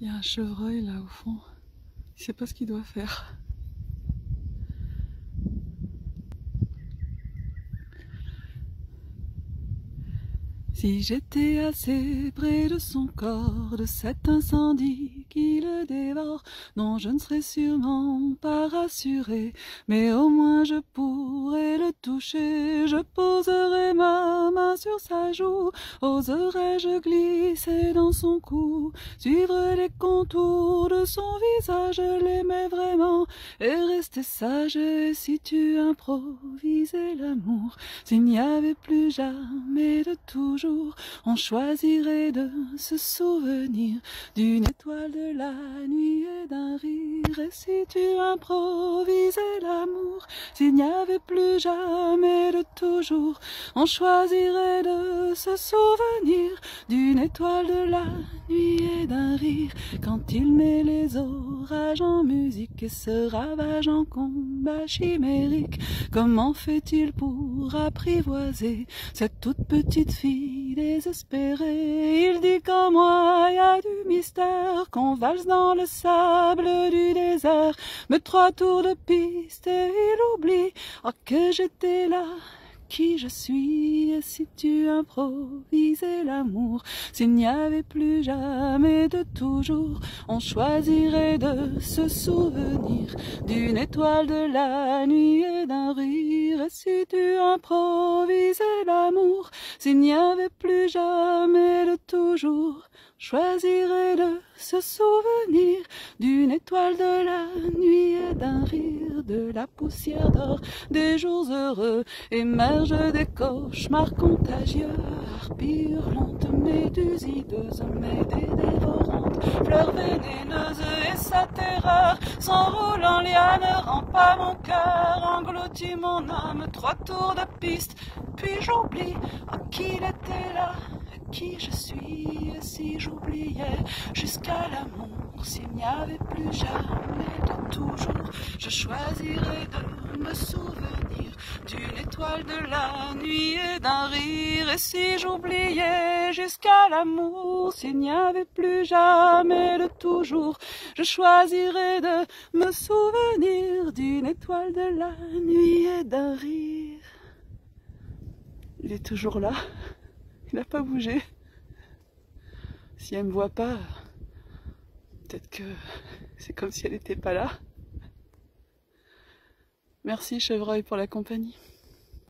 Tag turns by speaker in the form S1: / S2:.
S1: Il y a un chevreuil là au fond. Il sait pas ce qu'il doit faire. Si j'étais assez près de son corps, de cet incendie qui le dévore, non, je ne serais sûrement pas rassurée, mais au moins je pourrais le toucher. Je poserais ma main sur sa joue, oserais-je glisser dans son cou, suivre les contours de son visage, l'aimais vraiment et rester sage. Et si tu improvisais l'amour, s'il n'y avait plus jamais de toujours, on choisirait de se souvenir d'une étoile de la nuit et d'un rire. Et si tu improvisais l'amour, s'il n'y avait plus jamais de toujours, on choisirait de se souvenir d'une étoile de la nuit et d'un rire. Quand il met les orages en musique et se ravage en combat chimérique, comment fait-il pour apprivoiser cette toute petite fille désespérée? Il dit qu'en moi y a du mystère, qu'on valse dans le sable du désert, mais 3 tours de piste et il oublie que j'étais là, qui je suis. Et si tu improvisais l'amour, s'il n'y avait plus jamais de toujours, on choisirait de se souvenir d'une étoile de la nuit et d'un rire. Et si tu improvisais l'amour, s'il n'y avait plus jamais de toujours, choisirais de se souvenir d'une étoile de la nuit et d'un rire. De la poussière d'or des jours heureux émergent des cauchemars contagieux, harpies hurlantes, méduses hideuses, médées dévorantes, fleurs vénéneuses, et sa terreur s'enroule en liane, rend pas mon cœur, engloutit mon âme. 3 tours de piste, puis j'oublie qu'il était là, qui je suis. Et si j'oubliais jusqu'à l'amour, s'il n'y avait plus jamais de toujours, je choisirais de me souvenir d'une étoile de la nuit et d'un rire. Et si j'oubliais jusqu'à l'amour, s'il n'y avait plus jamais de toujours, je choisirais de me souvenir d'une étoile de la nuit et d'un rire. Il est toujours là. Il n'a pas bougé. Si elle me voit pas, peut-être que c'est comme si elle n'était pas là. Merci chevreuil pour la compagnie.